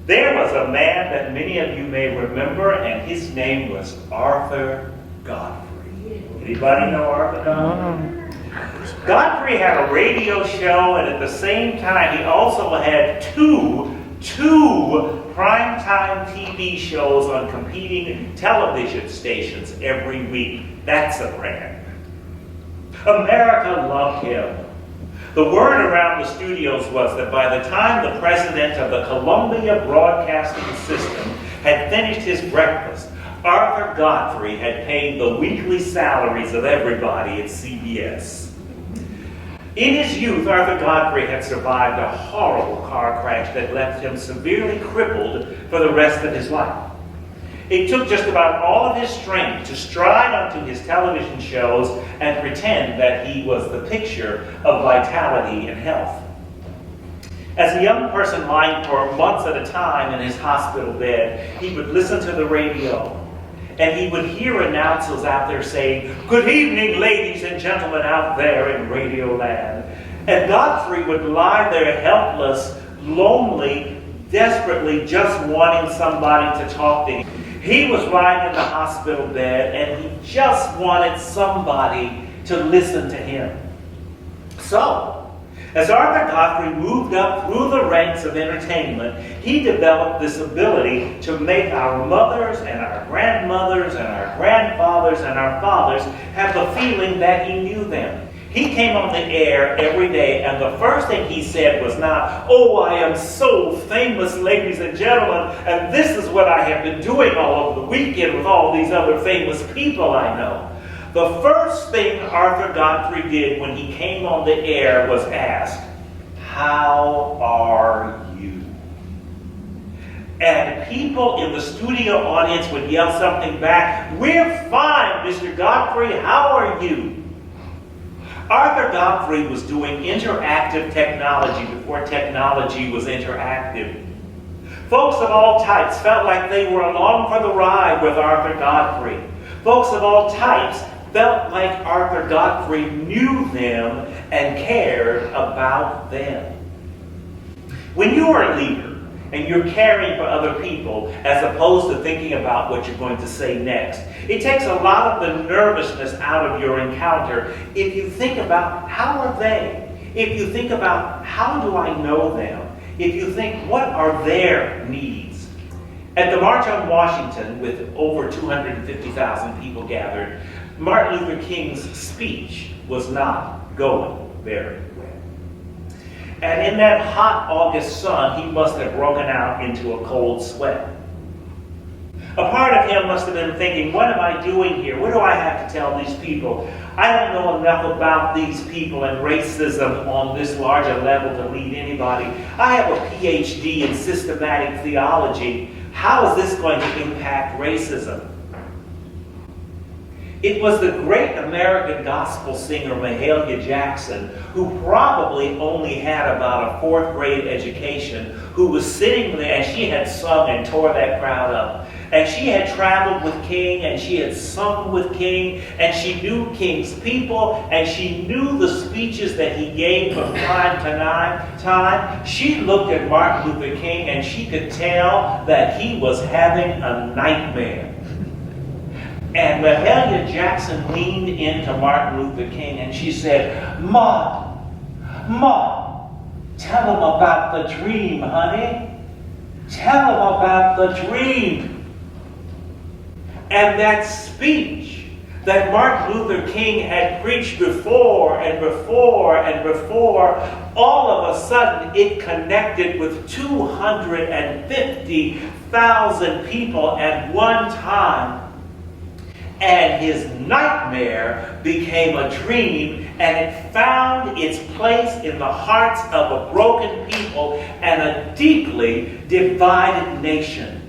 There was a man that many of you may remember, and his name was Arthur Godfrey. Anybody know Arthur Godfrey? Godfrey had a radio show, and at the same time, he also had two primetime TV shows on competing television stations every week. That's a brand. America loved him. The word around the studios was that by the time the president of the Columbia Broadcasting System had finished his breakfast, Arthur Godfrey had paid the weekly salaries of everybody at CBS. In his youth, Arthur Godfrey had survived a horrible car crash that left him severely crippled for the rest of his life. It took just about all of his strength to stride onto his television shows and pretend that he was the picture of vitality and health. As a young person lying for months at a time in his hospital bed, he would listen to the radio, and he would hear announcers out there saying, "Good evening, ladies and gentlemen out there in Radio Land." And Godfrey would lie there helpless, lonely, desperately just wanting somebody to talk to him. He was lying in the hospital bed, and he just wanted somebody to listen to him. So, as Arthur Godfrey moved up through the ranks of entertainment, he developed this ability to make our mothers and our grandmothers and our grandfathers and our fathers have the feeling that he knew them. He came on the air every day, and the first thing he said was not, "Oh, I am so famous, ladies and gentlemen, and this is what I have been doing all over the weekend with all these other famous people I know." The first thing Arthur Godfrey did when he came on the air was ask, "How are you?" And people in the studio audience would yell something back, "We're fine, Mr. Godfrey, how are you?" Arthur Godfrey was doing interactive technology before technology was interactive. Folks of all types felt like they were along for the ride with Arthur Godfrey. Folks of all types felt like Arthur Godfrey knew them and cared about them. When you are a leader and you're caring for other people as opposed to thinking about what you're going to say next, it takes a lot of the nervousness out of your encounter if you think about how are they, if you think about how do I know them, if you think what are their needs. At the March on Washington, with over 250,000 people gathered, Martin Luther King's speech was not going very well. And in that hot August sun, he must have broken out into a cold sweat. A part of him must have been thinking, what am I doing here? What do I have to tell these people? I don't know enough about these people and racism on this large a level to lead anybody. I have a PhD in systematic theology. How is this going to impact racism? It was the great American gospel singer Mahalia Jackson, who probably only had about a 4th grade education, who was sitting there, and she had sung and tore that crowd up. And she had traveled with King, and she had sung with King, and she knew King's people, and she knew the speeches that he gave from time to time. She looked at Martin Luther King, and she could tell that he was having a nightmare. And Mahalia Jackson leaned into Martin Luther King and she said, "Mom, tell him about the dream, honey. Tell him about the dream." And that speech that Martin Luther King had preached before and before and before, all of a sudden it connected with 250,000 people at one time. And his nightmare became a dream, and it found its place in the hearts of a broken people and a deeply divided nation.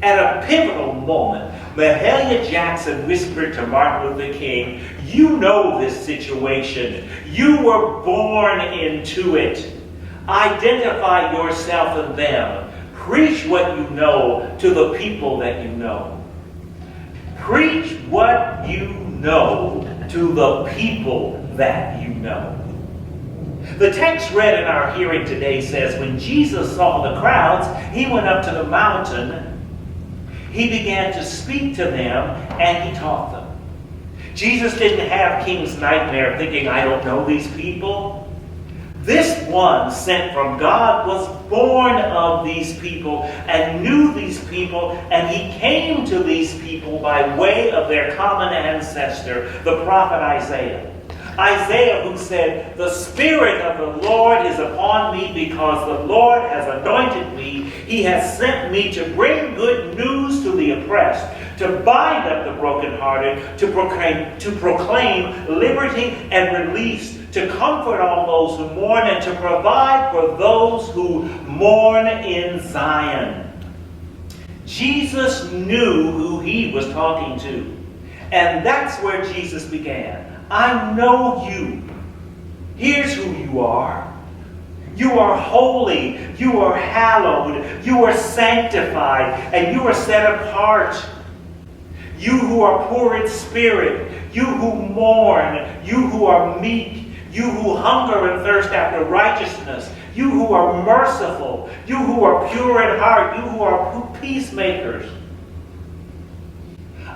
At a pivotal moment, Mahalia Jackson whispered to Martin Luther King, "You know this situation. You were born into it. Identify yourself in them. Preach what you know to the people that you know. Preach what you know to the people that you know." The text read in our hearing today says, when Jesus saw the crowds, he went up to the mountain. He began to speak to them, and he taught them. Jesus didn't have King's nightmare thinking, I don't know these people. This one sent from God was born of these people and knew these people, and he came to these people by way of their common ancestor, the prophet Isaiah. Isaiah, who said, the Spirit of the Lord is upon me because the Lord has anointed me. He has sent me to bring good news to the oppressed, to bind up the brokenhearted, to proclaim liberty and release, to comfort all those who mourn, and to provide for those who mourn in Zion. Jesus knew who he was talking to. And that's where Jesus began. I know you. Here's who you are. You are holy. You are hallowed. You are sanctified. And you are set apart. You who are poor in spirit. You who mourn. You who are meek. You who hunger and thirst after righteousness. You who are merciful. You who are pure in heart. You who are peacemakers.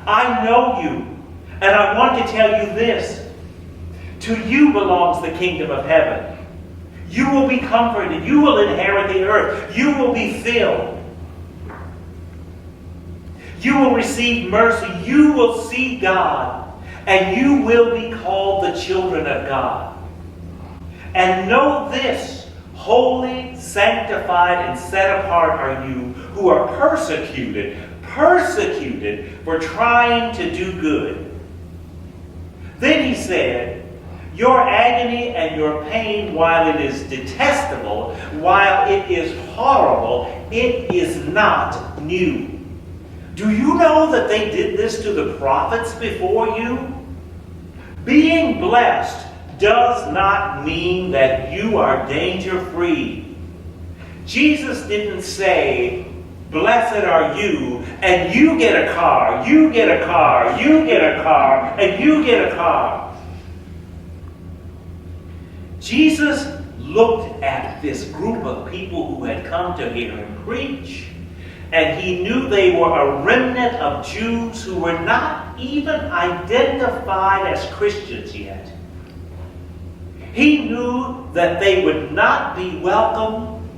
I know you. And I want to tell you this. To you belongs the kingdom of heaven. You will be comforted. You will inherit the earth. You will be filled. You will receive mercy. You will see God. And you will be called the children of God. And know this, holy, sanctified, and set apart are you who are persecuted for trying to do good. Then he said, your agony and your pain, while it is detestable, while it is horrible, it is not new. Do you know that they did this to the prophets before you? Being blessed does not mean that you are danger-free. Jesus didn't say, blessed are you, and you get a car, you get a car, you get a car, and you get a car. Jesus looked at this group of people who had come to hear him preach, and he knew they were a remnant of Jews who were not even identified as Christians yet. He knew that they would not be welcome,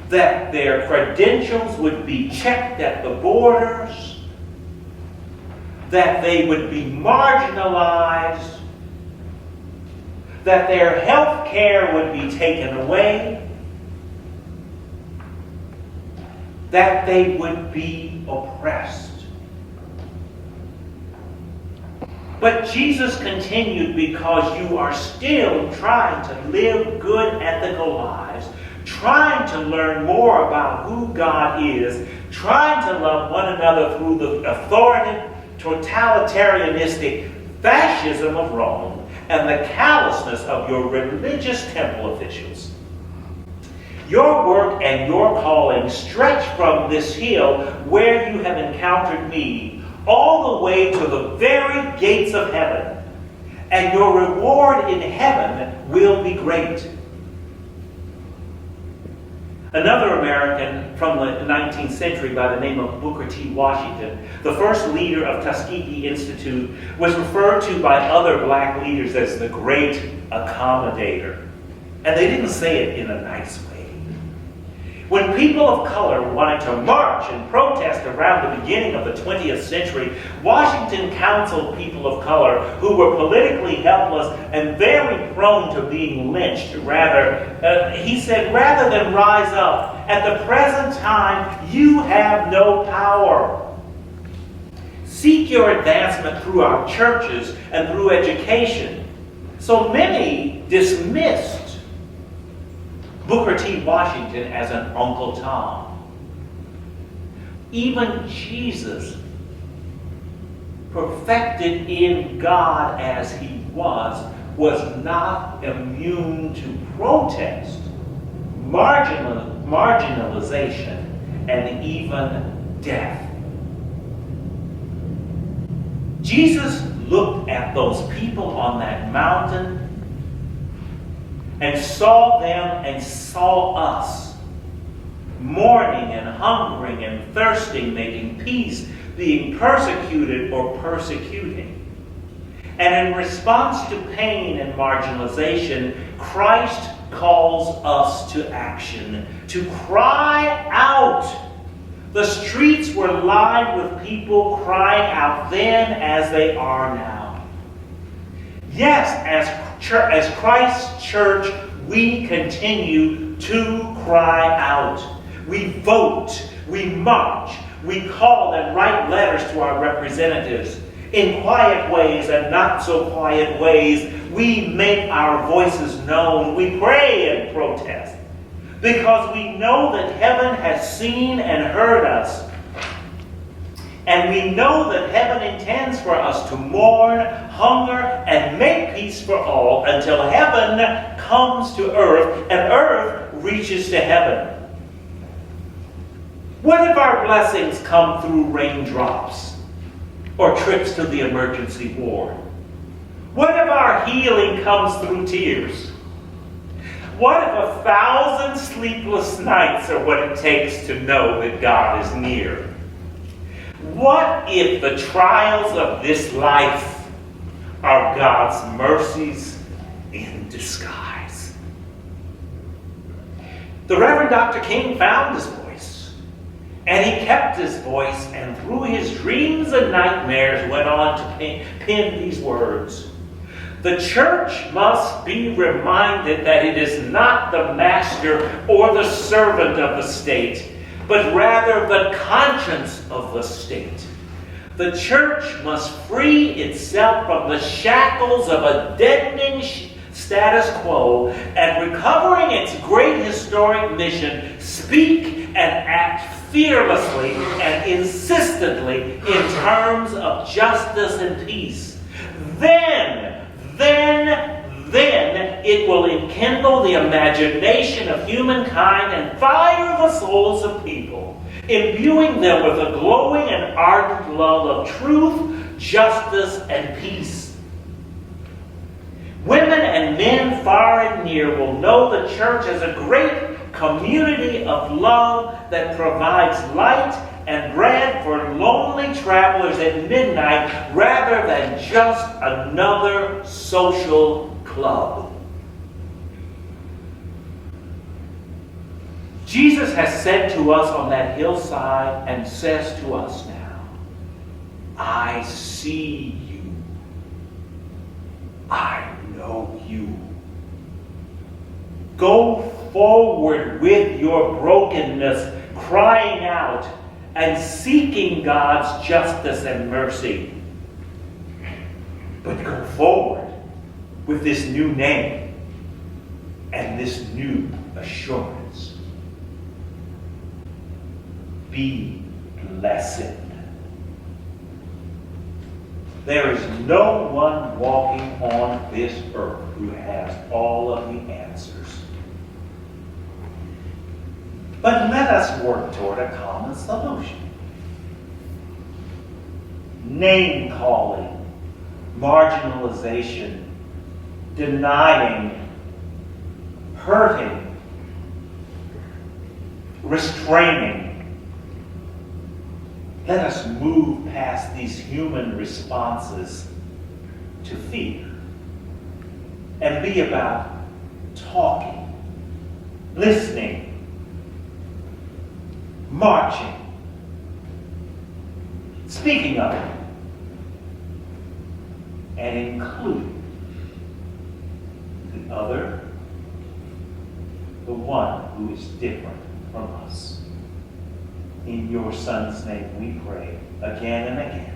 that their credentials would be checked at the borders, that they would be marginalized, that their health care would be taken away, that they would be oppressed. But Jesus continued, because you are still trying to live good, ethical lives, trying to learn more about who God is, trying to love one another through the authoritative, totalitarianistic fascism of Rome, and the callousness of your religious temple officials. Your work and your calling stretch from this hill where you have encountered me all the way to the very gates of heaven, and your reward in heaven will be great. Another American from the 19th century by the name of Booker T. Washington, the first leader of Tuskegee Institute, was referred to by other black leaders as the great accommodator. And they didn't say it in a nice way. When people of color wanted to march and protest around the beginning of the 20th century, Washington counseled people of color who were politically helpless and very prone to being lynched. He said, rather than rise up, at the present time, you have no power. Seek your advancement through our churches and through education. So many dismissed Booker T. Washington as an Uncle Tom. Even Jesus, perfected in God as he was not immune to protest, marginalization, and even death. Jesus looked at those people on that mountain and saw them and saw us, mourning and hungering and thirsting, making peace, being persecuted or persecuting. And in response to pain and marginalization, Christ calls us to action, to cry out. The streets were lined with people crying out then as they are now. Yes, as Christ's church, we continue to cry out. We vote, we march, we call and write letters to our representatives. In quiet ways and not so quiet ways, we make our voices known. We pray and protest because we know that heaven has seen and heard us. And we know that heaven intends for us to mourn, hunger, and make peace for all until heaven comes to earth and earth reaches to heaven. What if our blessings come through raindrops or trips to the emergency ward? What if our healing comes through tears? What if 1,000 sleepless nights are what it takes to know that God is near? What if the trials of this life are God's mercies in disguise? The Reverend Dr. King found his voice, and he kept his voice, and through his dreams and nightmares went on to pen these words. The church must be reminded that it is not the master or the servant of the state, but rather the conscience of the state. The church must free itself from the shackles of a deadening status quo and, recovering its great historic mission, speak and act fearlessly and insistently in terms of justice and peace. Then it will enkindle the imagination of humankind and fire the souls of people, imbuing them with a glowing and ardent love of truth, justice, and peace. Women and men far and near will know the church as a great community of love that provides light and bread for lonely travelers at midnight rather than just another social club. Jesus has said to us on that hillside and says to us now, I see you. I know you. Go forward with your brokenness, crying out and seeking God's justice and mercy. But go forward with this new name and this new assurance. Be blessed. There is no one walking on this earth who has all of the answers. But let us work toward a common solution. Name-calling, marginalization, denying, hurting, restraining. Let us move past these human responses to fear and be about talking, listening, marching, speaking of it, and including the other, the one who is different from us. In your Son's name we pray again and again.